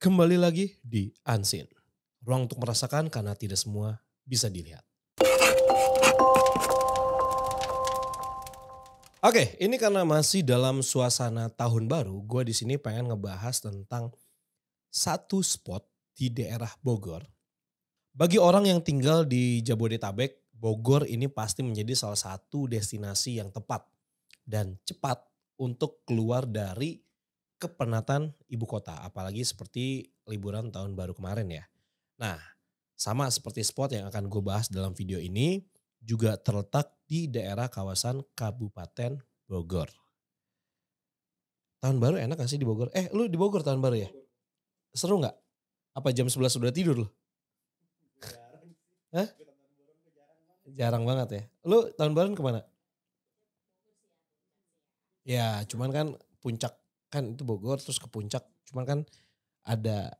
Kembali lagi di Unseen. Ruang untuk merasakan karena tidak semua bisa dilihat. Oke, ini karena masih dalam suasana tahun baru, gue di sini pengen ngebahas tentang satu spot di daerah Bogor. Bagi orang yang tinggal di Jabodetabek, Bogor ini pasti menjadi salah satu destinasi yang tepat dan cepat untuk keluar dari kepenatan ibu kota. Apalagi seperti liburan tahun baru kemarin ya. Nah, sama seperti spot yang akan gue bahas dalam video ini, juga terletak di daerah kawasan Kabupaten Bogor. Tahun baru enak gak sih di Bogor? Lu di Bogor tahun baru ya? Seru gak? Apa jam 11 sudah tidur lu? Hah? Jarang banget ya. Lu tahun baru kemana? Ya cuman kan puncak kan itu Bogor terus ke puncak. Cuman kan ada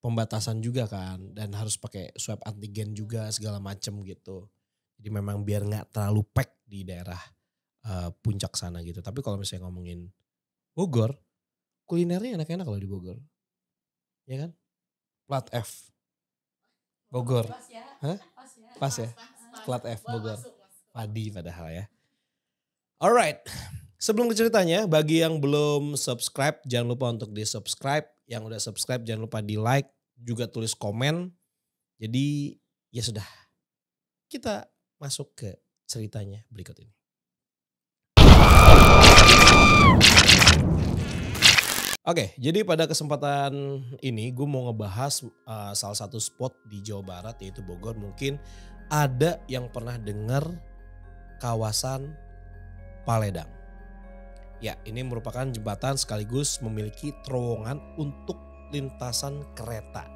pembatasan juga kan. Dan harus pakai swab antigen juga segala macem gitu. Jadi memang biar gak terlalu pack di daerah puncak sana gitu. Tapi kalau misalnya ngomongin Bogor, kulinernya enak-enak loh di Bogor. Ya kan? Plat F. Bogor. Hah? Pas ya? Plat F Bogor. Padi padahal ya. Alright. Sebelum ke ceritanya, bagi yang belum subscribe, jangan lupa untuk di subscribe. Yang udah subscribe jangan lupa di like, juga tulis komen. Jadi ya sudah, kita masuk ke ceritanya berikut ini. Oke, jadi pada kesempatan ini gue mau ngebahas salah satu spot di Jawa Barat yaitu Bogor. Mungkin ada yang pernah dengar kawasan Paledang. Ya, ini merupakan jembatan sekaligus memiliki terowongan untuk lintasan kereta.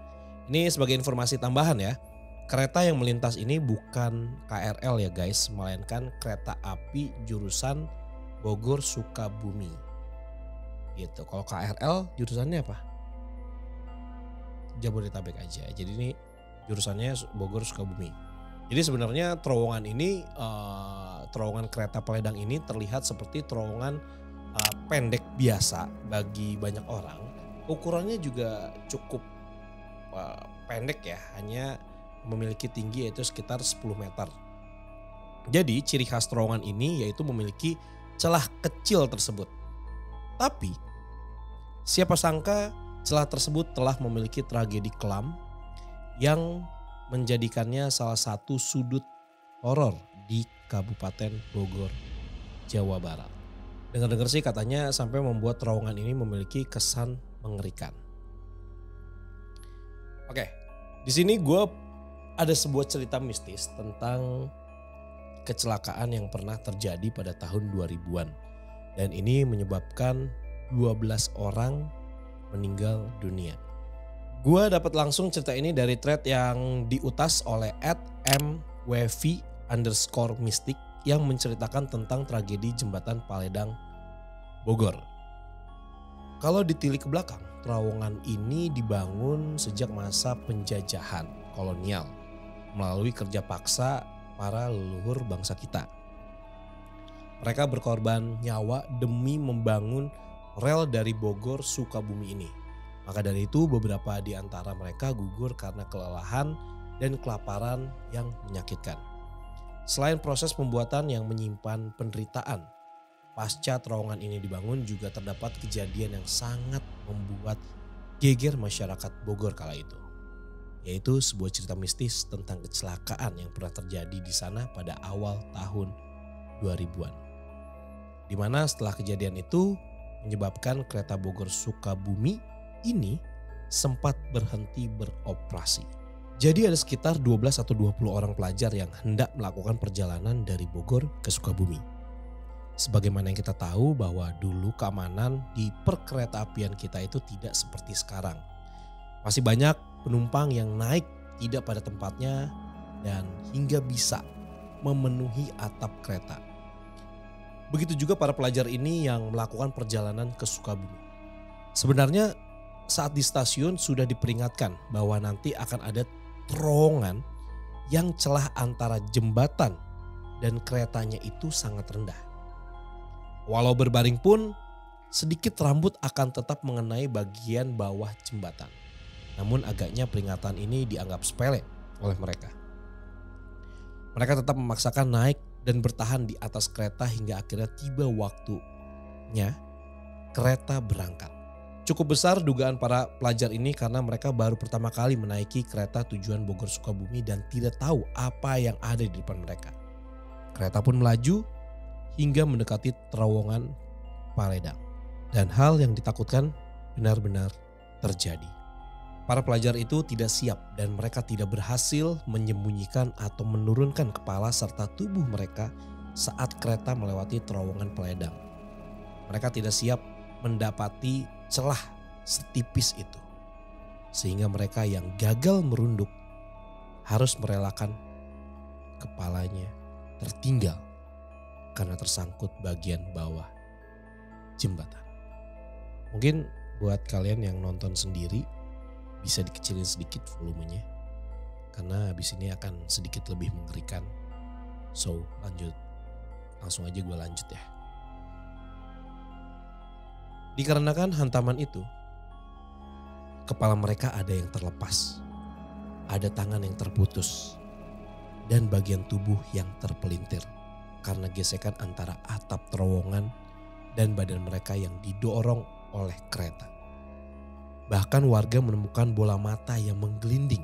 Ini sebagai informasi tambahan ya. Kereta yang melintas ini bukan KRL ya guys, melainkan kereta api jurusan Bogor Sukabumi. Gitu. Kalau KRL jurusannya apa? Jabodetabek aja. Jadi ini jurusannya Bogor Sukabumi. Jadi sebenarnya terowongan ini, terowongan kereta Paledang ini terlihat seperti terowongan pendek biasa bagi banyak orang. Ukurannya juga cukup pendek ya, hanya memiliki tinggi yaitu sekitar 10 meter. Jadi ciri khas terowongan ini yaitu memiliki celah kecil tersebut. Tapi siapa sangka celah tersebut telah memiliki tragedi kelam yang menjadikannya salah satu sudut horor di Kabupaten Bogor, Jawa Barat. Dengar-dengar sih katanya sampai membuat terowongan ini memiliki kesan mengerikan. Oke, di sini gue ada sebuah cerita mistis tentang kecelakaan yang pernah terjadi pada tahun 2000-an. Dan ini menyebabkan 12 orang meninggal dunia. Gue dapat langsung cerita ini dari thread yang diutas oleh @mwv_mystic yang menceritakan tentang tragedi jembatan Paledang Bogor. Kalau ditilik ke belakang, terowongan ini dibangun sejak masa penjajahan kolonial melalui kerja paksa para leluhur bangsa kita. Mereka berkorban nyawa demi membangun rel dari Bogor Sukabumi ini. Maka dari itu beberapa di antara mereka gugur karena kelelahan dan kelaparan yang menyakitkan. Selain proses pembuatan yang menyimpan penderitaan, pasca terowongan ini dibangun juga terdapat kejadian yang sangat membuat geger masyarakat Bogor kala itu. Yaitu sebuah cerita mistis tentang kecelakaan yang pernah terjadi di sana pada awal tahun 2000-an. Di mana setelah kejadian itu menyebabkan kereta Bogor Sukabumi ini sempat berhenti beroperasi. Jadi ada sekitar 12 atau 20 orang pelajar yang hendak melakukan perjalanan dari Bogor ke Sukabumi. Sebagaimana yang kita tahu bahwa dulu keamanan di perkeretaapian kita itu tidak seperti sekarang. Masih banyak penumpang yang naik tidak pada tempatnya dan hingga bisa memenuhi atap kereta. Begitu juga para pelajar ini yang melakukan perjalanan ke Sukabumi. Sebenarnya saat di stasiun sudah diperingatkan bahwa nanti akan ada terowongan yang celah antara jembatan dan keretanya itu sangat rendah. Walau berbaring pun sedikit rambut akan tetap mengenai bagian bawah jembatan. Namun agaknya peringatan ini dianggap sepele oleh mereka. Mereka tetap memaksakan naik dan bertahan di atas kereta hingga akhirnya tiba waktunya kereta berangkat. Cukup besar dugaan para pelajar ini karena mereka baru pertama kali menaiki kereta tujuan Bogor Sukabumi dan tidak tahu apa yang ada di depan mereka. Kereta pun melaju hingga mendekati terowongan Paledang. Dan hal yang ditakutkan benar-benar terjadi. Para pelajar itu tidak siap dan mereka tidak berhasil menyembunyikan atau menurunkan kepala serta tubuh mereka saat kereta melewati terowongan Paledang. Mereka tidak siap mendapati celah setipis itu. Sehingga mereka yang gagal merunduk harus merelakan kepalanya tertinggal karena tersangkut bagian bawah jembatan. Mungkin buat kalian yang nonton sendiri bisa dikecilin sedikit volumenya karena habis ini akan sedikit lebih mengerikan. So langsung aja gue lanjut ya. Dikarenakan hantaman itu, kepala mereka ada yang terlepas, ada tangan yang terputus, dan bagian tubuh yang terpelintir karena gesekan antara atap terowongan dan badan mereka yang didorong oleh kereta. Bahkan warga menemukan bola mata yang menggelinding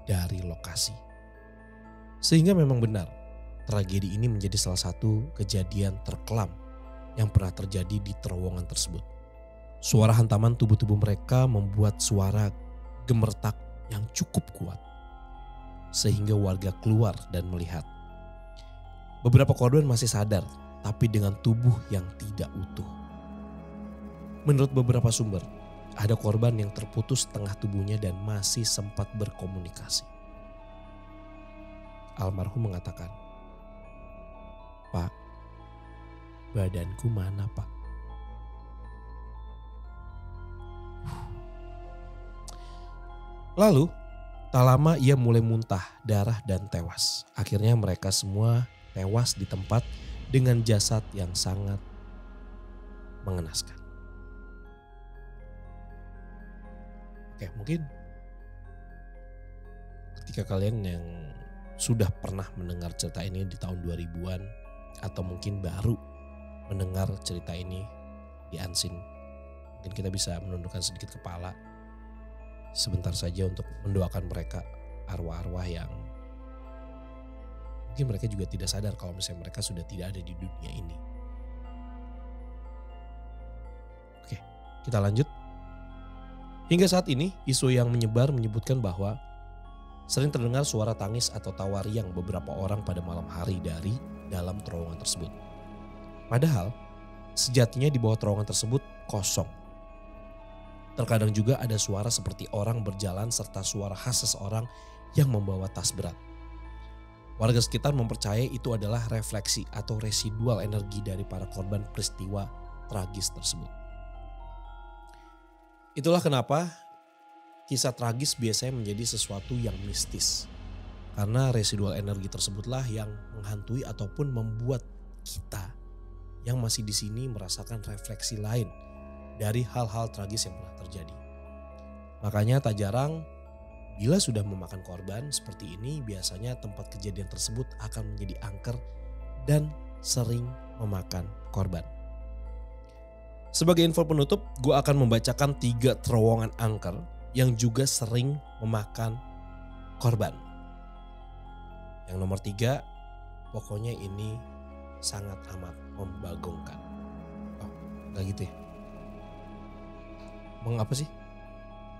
dari lokasi. Sehingga memang benar, tragedi ini menjadi salah satu kejadian terkelam yang pernah terjadi di terowongan tersebut. Suara hantaman tubuh-tubuh mereka membuat suara gemertak yang cukup kuat. Sehingga warga keluar dan melihat. Beberapa korban masih sadar, tapi dengan tubuh yang tidak utuh. Menurut beberapa sumber, ada korban yang terputus setengah tubuhnya dan masih sempat berkomunikasi. Almarhum mengatakan, "Pak, badanku mana, Pak?" Lalu, tak lama ia mulai muntah, darah dan tewas. Akhirnya mereka semua tewas di tempat dengan jasad yang sangat mengenaskan. Oke, mungkin ketika kalian yang sudah pernah mendengar cerita ini di tahun 2000-an atau mungkin baru mendengar cerita ini di Unseen, mungkin kita bisa menundukkan sedikit kepala sebentar saja untuk mendoakan mereka, arwah-arwah yang mungkin mereka juga tidak sadar kalau misalnya mereka sudah tidak ada di dunia ini. Oke, kita lanjut. Hingga saat ini, isu yang menyebar menyebutkan bahwa sering terdengar suara tangis atau tawa riang beberapa orang pada malam hari dari dalam terowongan tersebut. Padahal, sejatinya di bawah terowongan tersebut kosong. Terkadang juga ada suara seperti orang berjalan serta suara khas seseorang yang membawa tas berat. Warga sekitar mempercayai itu adalah refleksi atau residual energi dari para korban peristiwa tragis tersebut. Itulah kenapa kisah tragis biasanya menjadi sesuatu yang mistis. Karena residual energi tersebutlah yang menghantui ataupun membuat kita yang masih di sini merasakan refleksi lain dari hal-hal tragis yang pernah terjadi. Makanya tak jarang bila sudah memakan korban seperti ini, biasanya tempat kejadian tersebut akan menjadi angker dan sering memakan korban. Sebagai info penutup, gue akan membacakan 3 terowongan angker yang juga sering memakan korban. Yang nomor 3, pokoknya ini sangat amat membagongkan. Oh, gak gitu ya? Mengapa sih?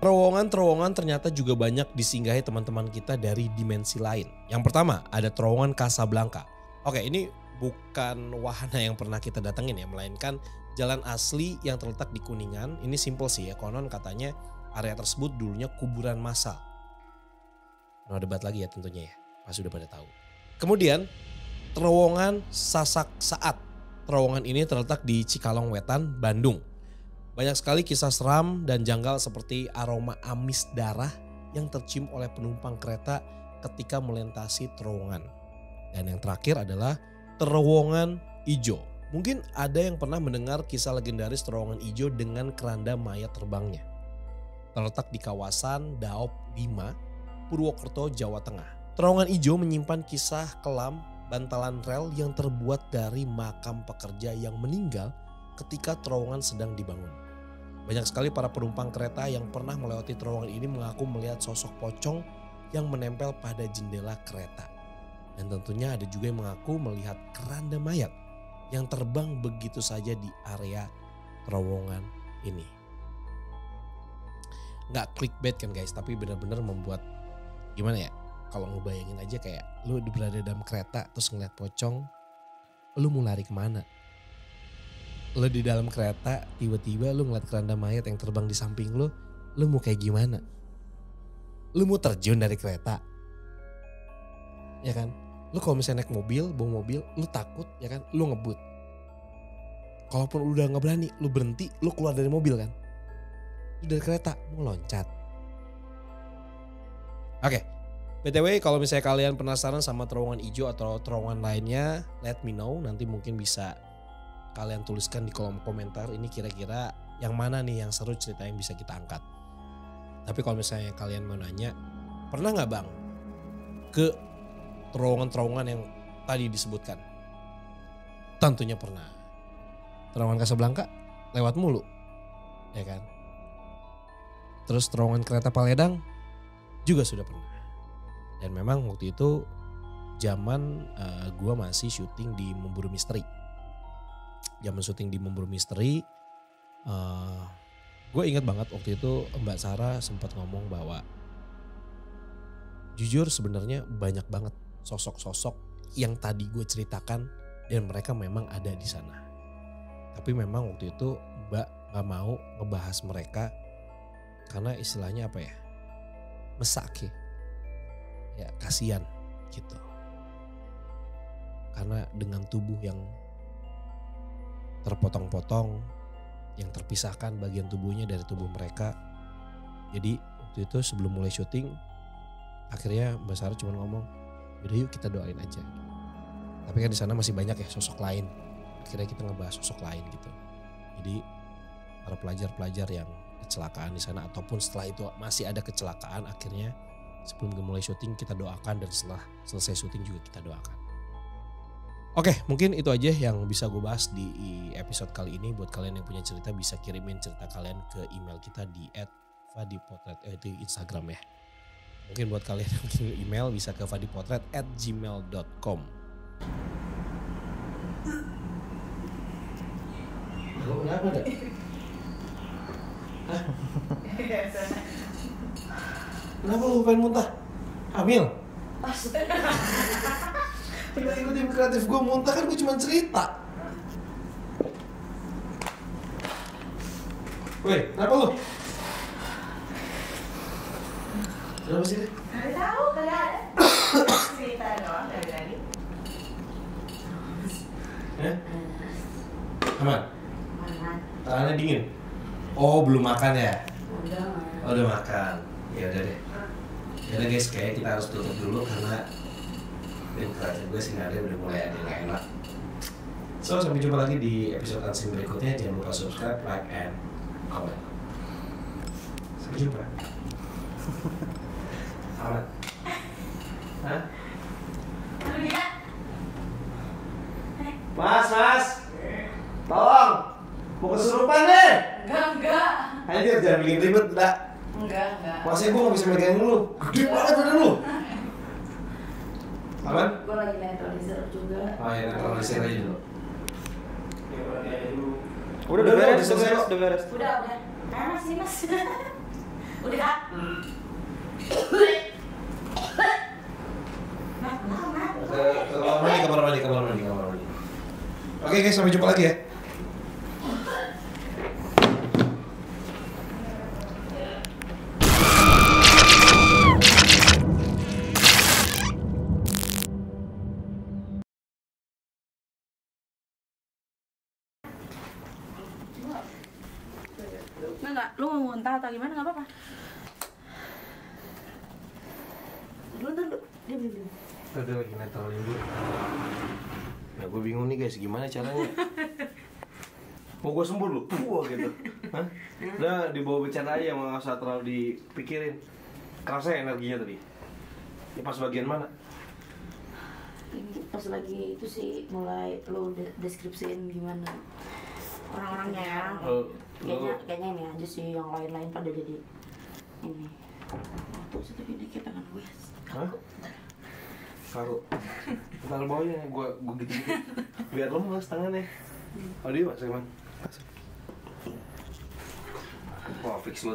Terowongan-terowongan ternyata juga banyak disinggahi teman-teman kita dari dimensi lain. Yang pertama ada terowongan Casablanca. Oke, ini bukan wahana yang pernah kita datengin ya, melainkan jalan asli yang terletak di Kuningan. Ini simple sih ya, konon katanya area tersebut dulunya kuburan massal. No debat lagi ya tentunya ya, pasti udah pada tahu. Kemudian terowongan Sasak Saat. Terowongan ini terletak di Cikalong Wetan, Bandung. Banyak sekali kisah seram dan janggal seperti aroma amis darah yang tercium oleh penumpang kereta ketika melintasi terowongan. Dan yang terakhir adalah terowongan ijo. Mungkin ada yang pernah mendengar kisah legendaris terowongan ijo dengan keranda mayat terbangnya. terletak di kawasan Daop 5, Purwokerto, Jawa Tengah. Terowongan ijo menyimpan kisah kelam bantalan rel yang terbuat dari makam pekerja yang meninggal ketika terowongan sedang dibangun. Banyak sekali para penumpang kereta yang pernah melewati terowongan ini mengaku melihat sosok pocong yang menempel pada jendela kereta. Dan tentunya ada juga yang mengaku melihat keranda mayat yang terbang begitu saja di area terowongan ini. Nggak clickbait kan guys, tapi benar-benar membuat gimana ya, kalau ngebayangin aja kayak lu berada dalam kereta terus ngeliat pocong, lu mau lari kemana? Lu di dalam kereta tiba-tiba lu ngeliat keranda mayat yang terbang di samping lu mau kayak gimana? Lu mau terjun dari kereta? Ya kan? Lu kalau misalnya naik mobil, bawa mobil, lu takut ya kan? Lu ngebut. Kalaupun lu udah gak berani, lu berhenti, lu keluar dari mobil kan? Lu dari kereta, mau loncat. Oke, BTW kalau misalnya kalian penasaran sama terowongan hijau atau terowongan lainnya, let me know. Nanti mungkin bisa kalian tuliskan di kolom komentar. Ini kira-kira yang mana nih yang seru cerita yang bisa kita angkat. Tapi kalau misalnya kalian mau nanya, pernah gak bang ke terowongan-terowongan yang tadi disebutkan? Tentunya pernah. Terowongan Kasablanka lewat mulu, ya kan? Terus terowongan kereta Paledang juga sudah pernah. Dan memang waktu itu zaman gue masih syuting di Memburu Misteri. Zaman syuting di Memburu Misteri, gue ingat banget waktu itu Mbak Sarah sempat ngomong bahwa jujur sebenarnya banyak banget sosok-sosok yang tadi gue ceritakan dan mereka memang ada di sana. Tapi memang waktu itu Mbak gak mau ngebahas mereka karena istilahnya apa ya, mesake, ya kasihan gitu. Karena dengan tubuh yang terpotong-potong, yang terpisahkan bagian tubuhnya dari tubuh mereka. Jadi waktu itu sebelum mulai syuting, akhirnya Mbak Sarah cuma ngomong, yaudah yuk kita doain aja. Tapi kan di sana masih banyak ya sosok lain. Akhirnya kita ngebahas sosok lain gitu. Jadi para pelajar-pelajar yang kecelakaan di sana ataupun setelah itu masih ada kecelakaan, akhirnya sebelum mulai syuting kita doakan dan setelah selesai syuting juga kita doakan. Oke, mungkin itu aja yang bisa gue bahas di episode kali ini. Buat kalian yang punya cerita bisa kirimin cerita kalian ke email kita di @vadipotret, itu Instagram ya. Mungkin buat kalian yang punya email bisa ke vadipotret@gmail.com. Kenapa ada? Hah? Kenapa lu pengen muntah? Hamil? Tiba-tiba tim kreatif gue muntah, kan gue cuma cerita. Woi, kenapa lu? Kenapa sih? Gak tahu, kagak ada. Cerita doang dari tadi. Aman? Aman. Tangannya dingin? Oh, belum makan ya? Udah. Oh, udah makan. Ya udah deh. Ya udah guys, kayak kita harus tutup dulu karena tim kreatif gue sih ada udah mulai ada yang enak. So, sampai jumpa lagi di episode Unseen berikutnya. Jangan lupa subscribe, like, and comment. Sampai jumpa. Aman? Hah? Mas, tolong, mau kesurupan deh. Enggak. Anjir, jangan bikin ribet, enggak. Enggak. Masanya gue gak bisa megangin lu, gede banget badan lu. Aman? Gue lagi netralizer juga. Oh ya, netralisir aja dulu. Udah beres. Udah. Mas sih mas. Udah. Kamar mandi. Oke guys, sampai jumpa lagi ya. Enggak, lu mau muntah atau gimana? Enggak apa-apa. Dulu. Diam. Udah lagi netralin dulu. Nah, gue bingung nih guys, gimana caranya? Mau gue sembur lu? Wah gitu. Hah? Udah dibawa bercanda aja, nggak usah terlalu dipikirin. Kerasa ya energinya tadi? Ya pas bagian mana? Ini pas lagi itu sih mulai lo deskripsiin gimana orang-orangnya. Kayaknya ini aja sih, yang lain-lain pada jadi ini. Tuh satu ini kita kan gue. Hah? Karu. Bentar bawahnya, gue gitu. Biar lemas tangannya. Oh dia masuk man. Wah fix lu.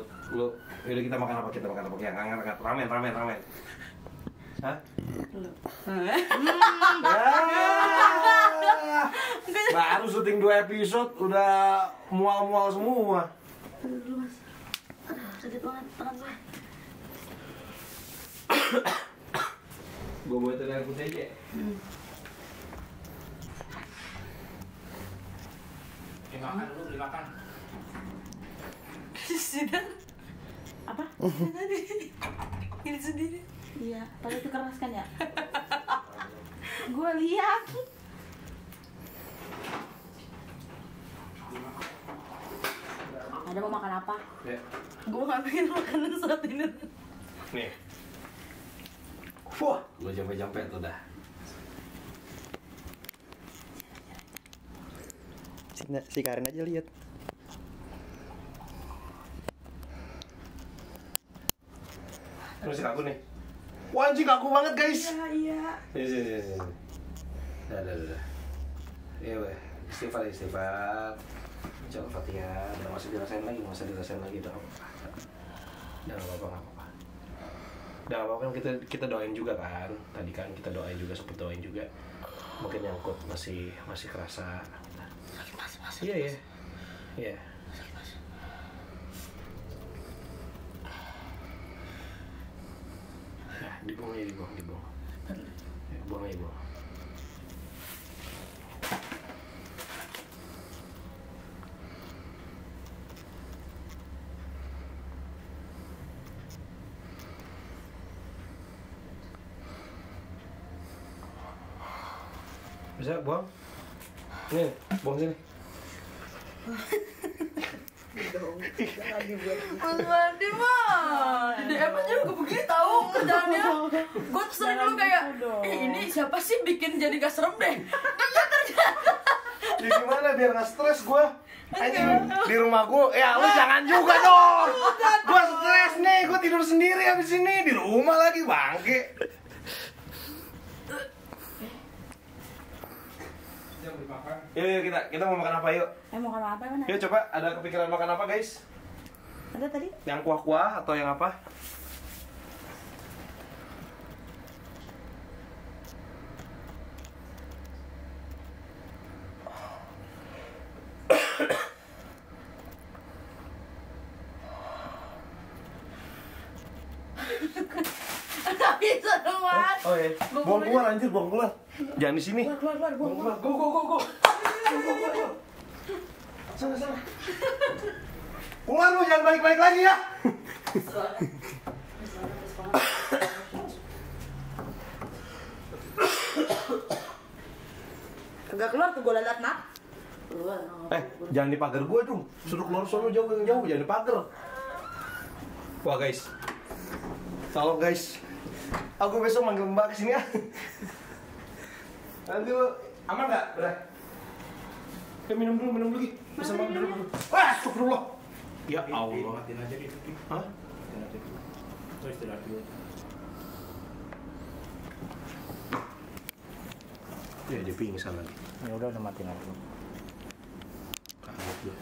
Yaudah kita makan apa? Ya angkat. Ramen. Hah? Baru syuting 2 episode udah mual semua. Dulu mas. Sakit banget tangan gue. Gue buatin air putih aja. Beli makan. Sudah. Apa? Ini sendiri. Iya, tapi itu keras kan ya? Gue lihat. Ada mau makan apa? Ya. Gue gak pengen makanan saat ini. Nih. Wah, gue jampe tuh dah. Si Karin aja lihat. Terus kaku nih. Wah anjing kaku banget guys. Iya. Sini. Dah. Iya weh. Istighfar. Jangan Fatihah. Udah masih dirasain lagi, udah nggak apa-apa. Udah apa kan kita doain juga kan. Tadi kan kita doain juga, sempet doain juga. Mungkin nyangkut masih kerasa. Iya. Nah, dibuang. Ya, buang aja. Bisa buang? Nih, buang sini. Mas Mandi mah DM aja gue begini tahu kerjaannya. Gue tuh sering dulu kayak ini siapa sih bikin jadi gak serem deh. Iya ternyata. Ya gimana biar gak stres gue? Anjing di rumah gue, ya lu jangan juga dong. Gue stres nih, gue tidur sendiri habis ini di rumah lagi bangke. Yuk kita mau makan apa yuk? Mau makan apa mana? Yuk coba ada kepikiran makan apa guys? Ada tadi? Yang kuah-kuah atau yang apa? Gak bisa dong mas. Oh iya, buang keluar. Jangan di sini. Keluar, Go. Sana. Keluar lu, jangan balik lagi ya. Kagak keluar tuh gue liat nak. Keluar. Jangan di pagar gua dong. Suruh keluar sono jauh, jangan di pagar. Wah guys, tolong guys. Aku besok manggil Mbak kesini ya. Nanti lu aman nggak? Udah. Minum dulu lagi. Bisa makan dulu. Wah, astagfirullah. Ya Allah. Matiin aja gitu. Hah? Matiin aja dulu. Terus istirahat dulu. Ya dia pingsan lagi. Ya udah matiin aja. Kaget gue.